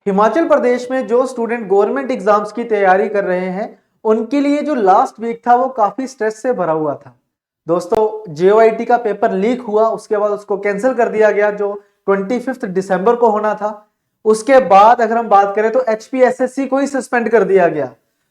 हिमाचल प्रदेश में जो student government exams की तैयारी कर रहे हैं उनके लिए जो लास्ट वीक था वो काफी स्ट्रेस से भरा हुआ था। दोस्तों जेओआईटी का पेपर लीक हुआ, उसके बाद उसको कैंसिल कर दिया गया जो 25 दिसंबर को होना था। उसके बाद अगर हम बात करें तो एचपीएसएससी को ही सस्पेंड कर दिया गया।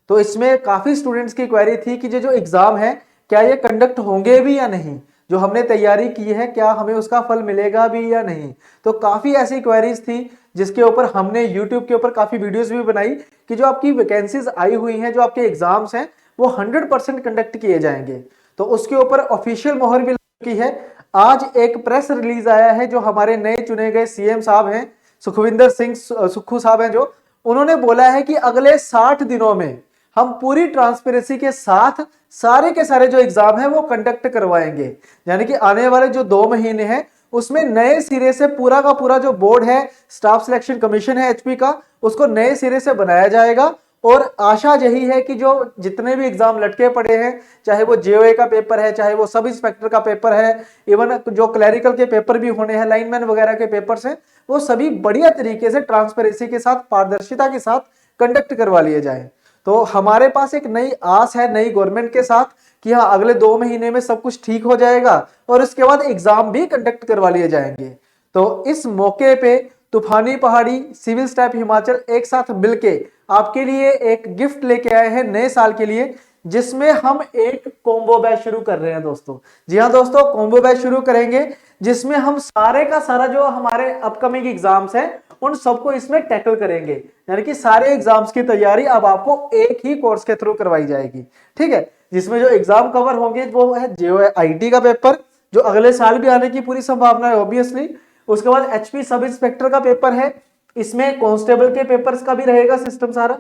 तो इसमें काफी स्टूडेंट्स की क्वेरी थी कि जो एग्जाम है क्या ये कंडक्ट होंगे भी या नहीं, जो हमने तैयारी की है क्या हमें उसका फल मिलेगा भी या नहीं। तो काफी ऐसी क्वेरीज थी जिसके ऊपर हमने यूट्यूब के ऊपर काफी वीडियोस भी बनाई कि जो आपकी वैकेंसीज आई हुई हैं, जो आपके एग्जाम्स हैं वो 100% कंडक्ट किए जाएंगे। तो उसके ऊपर ऑफिशियल मोहर भी लग चुकी है। आज एक प्रेस रिलीज आया है जो हमारे नए चुने गए सीएम साहब हैं, सुखविंदर सिंह सुक्खू साहब हैं, जो उन्होंने बोला है कि अगले 60 दिनों में हम पूरी ट्रांसपेरेंसी के साथ सारे के सारे जो एग्जाम है वो कंडक्ट करवाएंगे। यानी कि आने वाले जो 2 महीने हैं उसमें नए सिरे से पूरा का पूरा जो बोर्ड है, स्टाफ सिलेक्शन कमीशन है एचपी का, उसको नए सिरे से बनाया जाएगा। और आशा यही है कि जो जितने भी एग्जाम लटके पड़े हैं, चाहे वो जेओए का पेपर है, चाहे वो सब इंस्पेक्टर का पेपर है, इवन जो क्लैरिकल के पेपर भी होने हैं, लाइनमैन वगैरह के पेपर्स हैं, वो सभी बढ़िया तरीके से ट्रांसपेरेंसी के साथ, पारदर्शिता के साथ कंडक्ट करवा लिए जाए। तो हमारे पास एक नई आस है नई गवर्नमेंट के साथ कि हाँ अगले 2 महीने में सब कुछ ठीक हो जाएगा और उसके बाद एग्जाम भी कंडक्ट करवा लिए जाएंगे। तो इस मौके पे तूफानी पहाड़ी, सिविल स्टाफ हिमाचल एक साथ मिलके आपके लिए एक गिफ्ट लेके आए हैं नए साल के लिए, जिसमें हम एक कॉम्बो बैच शुरू कर रहे हैं दोस्तों। जी हाँ दोस्तों, कॉम्बो बैच शुरू करेंगे जिसमें हम सारे का सारा जो हमारे अपकमिंग एग्जाम्स हैं उन सबको इसमें टैकल करेंगे। यानी कि सारे एग्जाम्स की तैयारी अब आपको एक ही कोर्स के थ्रू करवाई जाएगी। ठीक है, जिसमें जो एग्जाम कवर होंगे वो है जेओआईटी का पेपर जो अगले साल भी आने की पूरी संभावना है ऑब्वियसली। उसके बाद एचपी सब इंस्पेक्टर का पेपर है, इसमें कांस्टेबल के पेपर्स का भी रहेगा सिस्टम सारा।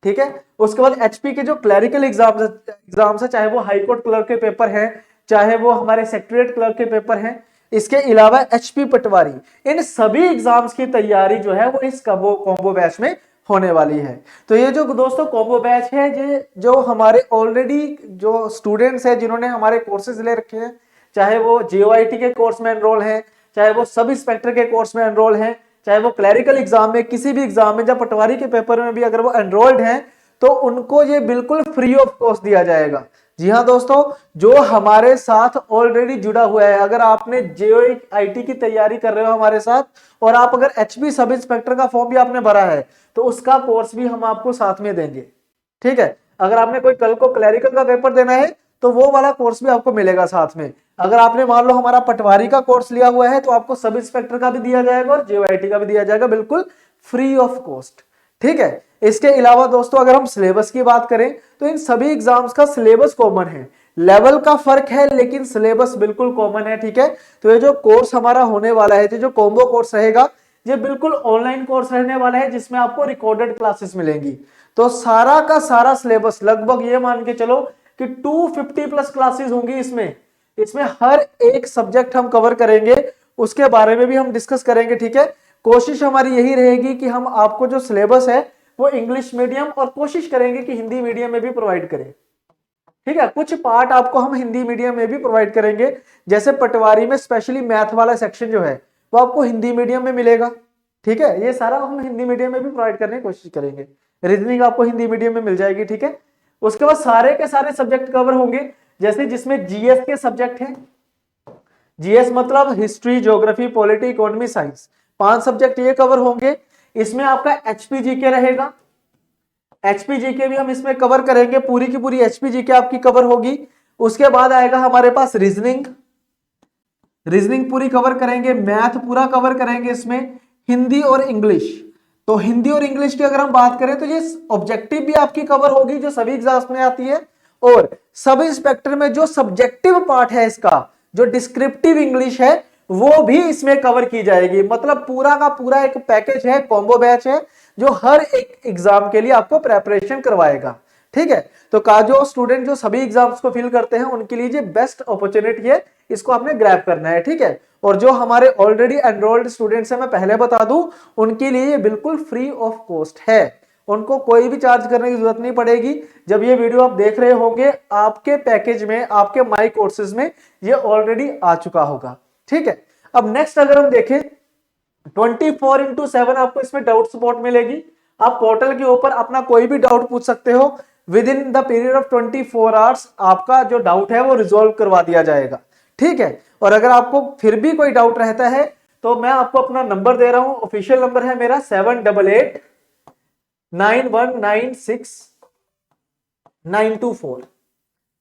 ठीक है, उसके बाद एचपी के जो क्लरिकल एग्जाम्स है, चाहे वो हाईकोर्ट क्लर्क के पेपर है, चाहे वो हमारे सेक्रेटरीट क्लर्क के पेपर हैं, इसके अलावा एचपी पटवारी, इन सभी एग्जाम्स की तैयारी जो है वो इस कॉम्बो बैच में होने वाली है। तो ये जो दोस्तों कॉम्बो बैच है, ये जो हमारे ऑलरेडी जो स्टूडेंट्स हैं जिन्होंने हमारे कोर्सेज ले रखे हैं, चाहे वो जेओआईटी के कोर्स में एनरोल हैं, चाहे वो सब इंस्पेक्टर के कोर्स में एनरोल हैं, चाहे वो क्लरिकल एग्जाम में, किसी भी एग्जाम में, जब पटवारी के पेपर में भी अगर वो एनरोल्ड हैं तो उनको ये बिल्कुल फ्री ऑफ कॉस्ट दिया जाएगा। जी हाँ दोस्तों, जो हमारे साथ ऑलरेडी जुड़ा हुआ है, अगर आपने जेओआईटी की तैयारी कर रहे हो हमारे साथ और आप अगर एचपी सब इंस्पेक्टर का फॉर्म भी आपने भरा है तो उसका कोर्स भी हम आपको साथ में देंगे। ठीक है, अगर आपने कोई कल को क्लरिकल का पेपर देना है तो वो वाला कोर्स भी आपको मिलेगा साथ में। अगर आपने मान लो हमारा पटवारी का कोर्स लिया हुआ है तो आपको सब इंस्पेक्टर का भी दिया जाएगा और जेओआईटी का भी दिया जाएगा, बिल्कुल फ्री ऑफ कॉस्ट। ठीक है, इसके अलावा दोस्तों अगर हम सिलेबस की बात करें तो इन सभी एग्जाम्स का सिलेबस कॉमन है, लेवल का फर्क है लेकिन सिलेबस बिल्कुल कॉमन है। ठीक है, तो ये जो कोर्स हमारा होने वाला है, जो कॉम्बो कोर्स रहेगा, ये बिल्कुल ऑनलाइन कोर्स रहने वाला है जिसमें आपको रिकॉर्डेड क्लासेस मिलेंगी। तो सारा का सारा सिलेबस लगभग ये मान के चलो कि 250 प्लस क्लासेस होंगी इसमें। इसमें हर एक सब्जेक्ट हम कवर करेंगे, उसके बारे में भी हम डिस्कस करेंगे। ठीक है, कोशिश हमारी यही रहेगी कि हम आपको जो सिलेबस है वो इंग्लिश मीडियम और कोशिश करेंगे कि हिंदी मीडियम में भी प्रोवाइड करें। ठीक है, कुछ पार्ट आपको हम हिंदी मीडियम में भी प्रोवाइड करेंगे, जैसे पटवारी में स्पेशली मैथ वाला सेक्शन जो है वो आपको हिंदी मीडियम में मिलेगा। ठीक है, ये सारा हम हिंदी मीडियम में भी प्रोवाइड करने की कोशिश करेंगे। रीजनिंग आपको हिंदी मीडियम में मिल जाएगी। ठीक है, उसके बाद सारे के सारे सब्जेक्ट कवर होंगे, जैसे जिसमें जीएस के सब्जेक्ट हैं, जीएस मतलब history, geography, polity, economy, science, 5 subject ये कवर होंगे। इसमें आपका एचपीजीके रहेगा, एचपीजीके भी हम इसमें कवर करेंगे, पूरी की पूरी एचपीजीके आपकी कवर होगी। उसके बाद आएगा हमारे पास रीजनिंग, रीजनिंग पूरी कवर करेंगे, मैथ पूरा कवर करेंगे, इसमें हिंदी और इंग्लिश। तो हिंदी और इंग्लिश की अगर हम बात करें तो ये ऑब्जेक्टिव भी आपकी कवर होगी जो सभी एग्जाम्स में आती है, और सब इंस्पेक्टर में जो सब्जेक्टिव पार्ट है इसका, जो डिस्क्रिप्टिव इंग्लिश है, वो भी इसमें कवर की जाएगी। मतलब पूरा का पूरा एक पैकेज है, कॉम्बो बैच है जो हर एक एग्जाम के लिए आपको प्रेपरेशन करवाएगा। ठीक है, तो का जो स्टूडेंट जो सभी एग्जाम्स को फिल करते हैं उनके लिए बेस्ट अपॉर्चुनिटी है, इसको आपने ग्रैब करना है। ठीक है, और जो हमारे ऑलरेडी एनरोल्ड स्टूडेंट्स हैं मैं पहले बता दूं, उनके लिए ये बिल्कुल फ्री ऑफ कॉस्ट है, उनको कोई भी चार्ज करने की जरूरत नहीं पड़ेगी। जब ये वीडियो आप देख रहे होंगे आपके पैकेज में, आपके माई कोर्सेज में ये ऑलरेडी आ चुका होगा। ठीक है, अब नेक्स्ट अगर हम देखें 24/7 आपको इसमें डाउट सपोर्ट मिलेगी। आप पोर्टल के ऊपर अपना कोई भी डाउट पूछ सकते हो। With in the period of 24 hours आपका जो डाउट है वो रिजोल्व करवा दिया जाएगा। ठीक है। और अगर आपको फिर भी कोई डाउट रहता है तो मैं आपको अपना नंबर दे रहा हूं, ऑफिशियल नंबर है मेरा 7889196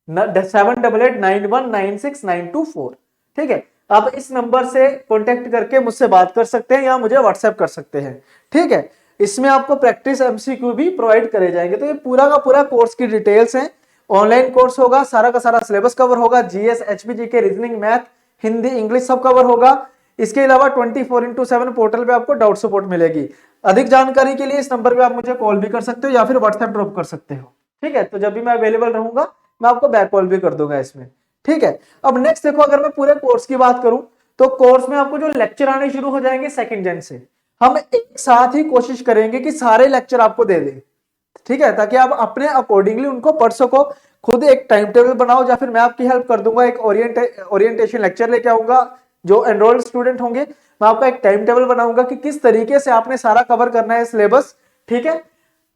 7889196 ठीक है। आप इस नंबर से कांटेक्ट करके मुझसे बात कर सकते हैं या मुझे व्हाट्सएप कर सकते हैं। ठीक है। इसमें आपको प्रैक्टिस एमसीक्यू भी प्रोवाइड करे जाएंगे। तो ये पूरा का पूरा कोर्स की डिटेल्स हैं। ऑनलाइन कोर्स होगा, सारा का सारा सिलेबस कवर होगा, जीएस, एचपीजी के, रीजनिंग, मैथ, हिंदी, इंग्लिश सब कवर होगा। इसके अलावा 24/7 पोर्टल पे आपको डाउट सपोर्ट मिलेगी। अधिक जानकारी के लिए इस नंबर पे आप मुझे कॉल भी कर सकते हो या फिर व्हाट्सएप ड्रॉप कर सकते हो। ठीक है। तो जब भी मैं अवेलेबल रहूंगा मैं आपको बैक कॉल भी कर दूंगा इसमें। ठीक है। अब नेक्स्ट देखो, अगर मैं पूरे कोर्स की बात करूं तो कोर्स में आपको जो लेक्चर आने शुरू हो जाएंगे 2 जन से। हम एक साथ ही कोशिश करेंगे कि सारे लेक्चर आपको दे दें। ठीक है, ताकि आप अपने अकॉर्डिंगली उनको पढ़ सको। खुद एक टाइम टेबल बनाओ या फिर मैं आपकी हेल्प कर दूंगा, एक ओरिएंटेशन लेक्चर लेके आऊंगा। जो एनरोल्ड स्टूडेंट होंगे मैं आपका एक टाइम टेबल बनाऊंगा कि किस तरीके से आपने सारा कवर करना है सिलेबस। ठीक है।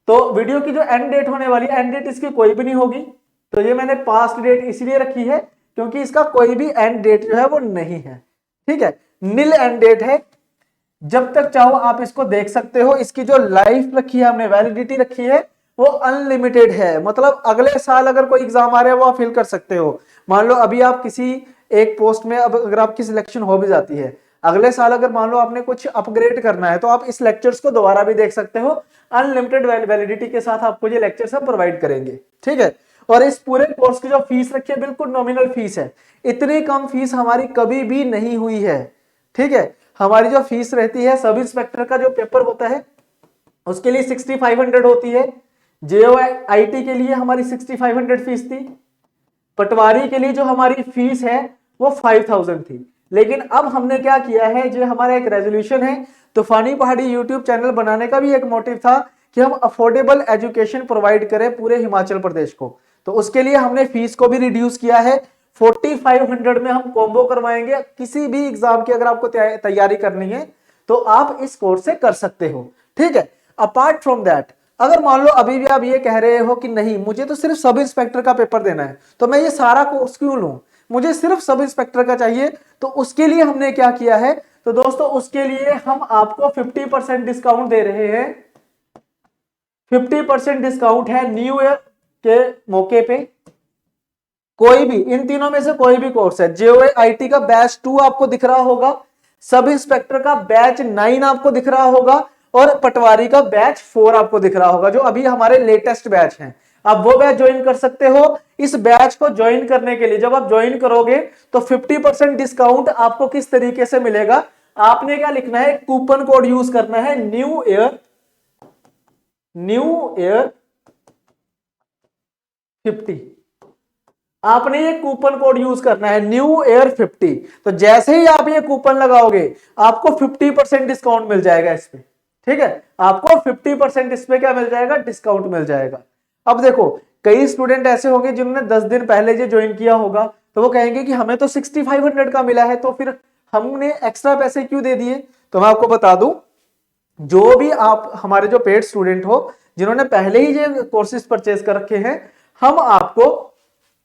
तो वीडियो की जो एंड डेट होने वाली है, एंड डेट इसकी कोई भी नहीं होगी। तो ये मैंने पास्ट डेट इसलिए रखी है क्योंकि इसका कोई भी एंड डेट जो है वो नहीं है। ठीक है। नील एंड डेट है, जब तक चाहो आप इसको देख सकते हो। इसकी जो लाइफ रखी है हमने, वैलिडिटी रखी है, वो अनलिमिटेड है। मतलब अगले साल अगर कोई एग्जाम आ रहा है वो आप फिल कर सकते हो। मान लो अभी आप किसी एक पोस्ट में, अब अगर आपकी सिलेक्शन हो भी जाती है, अगले साल अगर मान लो आपने कुछ अपग्रेड करना है तो आप इस लेक्चर्स को दोबारा भी देख सकते हो। अनलिमिटेड वैलिडिटी के साथ आपको ये लेक्चर्स हम प्रोवाइड करेंगे। ठीक है। और इस पूरे कोर्स की जो फीस रखी है बिल्कुल नॉमिनल फीस है। इतनी कम फीस हमारी कभी भी नहीं हुई है। ठीक है। हमारी जो फीस रहती है, सब इंस्पेक्टर का जो पेपर होता है उसके लिए 6500 होती है। जेओआईटी के लिए हमारी 6500 फीस थी। पटवारी के लिए जो हमारी फीस है वो 5000 थी। लेकिन अब हमने क्या किया है, जो हमारा एक रेजोल्यूशन है, तूफानी पहाड़ी यूट्यूब चैनल बनाने का भी एक मोटिव था कि हम अफोर्डेबल एजुकेशन प्रोवाइड करें पूरे हिमाचल प्रदेश को। तो उसके लिए हमने फीस को भी रिड्यूस किया है। 4500 में हम कॉम्बो करवाएंगे। किसी भी एग्जाम की अगर आपको तैयारी करनी है तो आप इस कोर्स से कर सकते हो। ठीक है। अपार्ट फ्रॉम दैट, अगर मान लो अभी भी आप ये कह रहे हो कि नहीं मुझे तो सिर्फ सब इंस्पेक्टर का पेपर देना है, तो मैं ये सारा कोर्स क्यों लूं, मुझे सिर्फ सब इंस्पेक्टर का चाहिए, तो उसके लिए हमने क्या किया है, तो दोस्तों उसके लिए हम आपको 50% डिस्काउंट दे रहे हैं। 50% डिस्काउंट है न्यू ईयर के मौके पे। कोई भी इन तीनों में से कोई भी कोर्स है, जेओआईटी का बैच 2 आपको दिख रहा होगा, सब इंस्पेक्टर का बैच 9 आपको दिख रहा होगा, और पटवारी का बैच 4 आपको दिख रहा होगा, जो अभी हमारे लेटेस्ट बैच हैं। आप वो बैच ज्वाइन कर सकते हो। इस बैच को ज्वाइन करने के लिए जब आप ज्वाइन करोगे तो 50% डिस्काउंट आपको किस तरीके से मिलेगा, आपने क्या लिखना है, कूपन कोड यूज करना है न्यू ईयर 50। आपने ये कूपन कोड यूज करना है न्यू ईयर 50। तो जैसे ही आप ये कूपन लगाओगे आपको 50% डिस्काउंट मिल जाएगा इस पे। ठीक है। आपको 50% इस पे क्या मिल जाएगा, डिस्काउंट मिल जाएगा। अब देखो कई स्टूडेंट ऐसे होंगे जिन्होंने 10 दिन पहले ये ज्वाइन किया होगा, तो वो कहेंगे कि हमें तो 6500 का मिला है, तो फिर हमने एक्स्ट्रा पैसे क्यों दे दिए। तो मैं आपको बता दूं, जो भी आप हमारे जो पेड स्टूडेंट हो जिन्होंने पहले ही ये कोर्सेज परचेज कर रखे हैं, हम आपको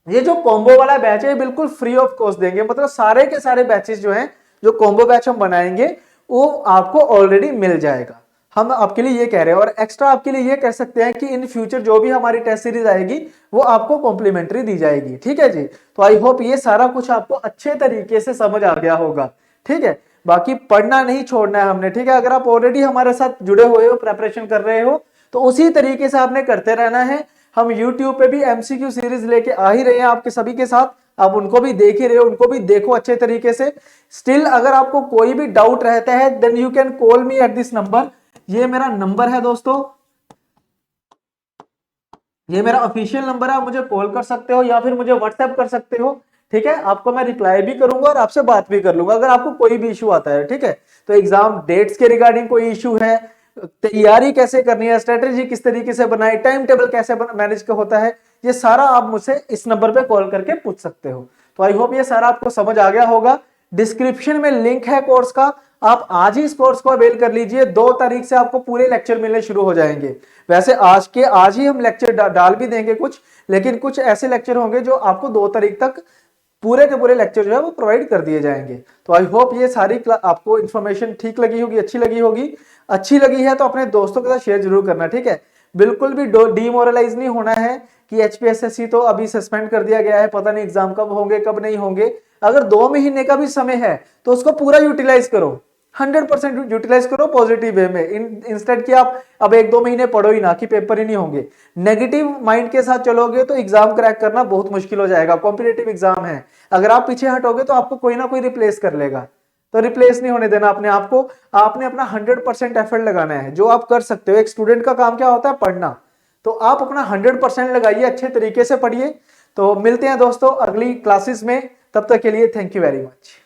ये जो कॉम्बो वाला बैच है बिल्कुल फ्री ऑफ कॉस्ट देंगे। मतलब सारे के सारे बैचेस जो हैं, जो कॉम्बो बैच हम बनाएंगे वो आपको ऑलरेडी मिल जाएगा। हम आपके लिए ये कह रहे हैं, और एक्स्ट्रा आपके लिए ये कह सकते हैं कि इन फ्यूचर जो भी हमारी टेस्ट सीरीज आएगी वो आपको कॉम्प्लीमेंट्री दी जाएगी। ठीक है जी। तो आई होप ये सारा कुछ आपको अच्छे तरीके से समझ आ गया होगा। ठीक है। बाकी पढ़ना नहीं छोड़ना है हमने। ठीक है। अगर आप ऑलरेडी हमारे साथ जुड़े हुए हो, प्रेपरेशन कर रहे हो, तो उसी तरीके से आपने करते रहना है। हम YouTube पे भी MCQ सीरीज लेके आ ही रहे हैं आपके सभी के साथ, आप उनको भी देख ही रहे हो, उनको भी देखो अच्छे तरीके से। स्टिल अगर आपको कोई भी डाउट रहता है then you can call me at this number. ये मेरा नंबर है दोस्तों, ये मेरा ऑफिशियल नंबर है, आप मुझे कॉल कर सकते हो या फिर मुझे व्हाट्सएप कर सकते हो। ठीक है। आपको मैं रिप्लाई भी करूंगा और आपसे बात भी कर लूंगा अगर आपको कोई भी इशू आता है। ठीक है। तो एग्जाम डेट्स के रिगार्डिंग कोई इशू है, तैयारी कैसे करनी है, स्ट्रेटेजी किस तरीके से बनाए, टाइम टेबल कैसे मैनेज होता है, ये सारा आप मुझसे इस नंबर पे कॉल करके पूछ सकते हो। तो आई होप ये सारा आपको समझ आ गया होगा। डिस्क्रिप्शन में लिंक है कोर्स का, आप आज ही इस कोर्स को अवेल कर लीजिए। 2 तारीख से आपको पूरे लेक्चर मिलने शुरू हो जाएंगे। वैसे आज ही हम लेक्चर डाल भी देंगे कुछ, लेकिन कुछ ऐसे लेक्चर होंगे जो आपको 2 तारीख तक पूरे के पूरे लेक्चर जो है वो प्रोवाइड कर दिए जाएंगे। तो आई होप ये सारी आपको इन्फॉर्मेशन ठीक लगी होगी, अच्छी लगी होगी। अच्छी लगी है तो अपने दोस्तों के साथ शेयर जरूर करना, ठीक है। बिल्कुल भी डिमोरलाइज नहीं होना है कि एचपीएसएससी तो अभी सस्पेंड कर दिया गया है, पता नहीं एग्जाम कब होंगे कब नहीं होंगे। अगर 2 महीने का भी समय है तो उसको पूरा यूटिलाइज करो, 100% यूटिलाइज करो पॉजिटिव वे में। इंस्टेड कि आप अब 1-2 महीने पढ़ो ही ना कि पेपर ही नहीं होंगे। नेगेटिव माइंड के साथ चलोगे तो एग्जाम क्रैक करना बहुत मुश्किल हो जाएगा। कॉम्पिटिटिव एग्जाम है, अगर आप पीछे हटोगे तो आपको कोई ना कोई रिप्लेस कर लेगा। तो रिप्लेस नहीं होने देना अपने आप को। आपने अपना 100% एफर्ट लगाना है, जो आप कर सकते हो। एक स्टूडेंट का काम क्या होता है? पढ़ना। तो आप अपना 100% लगाइए, अच्छे तरीके से पढ़िए। तो मिलते हैं दोस्तों अगली क्लासेस में, तब तक के लिए थैंक यू वेरी मच।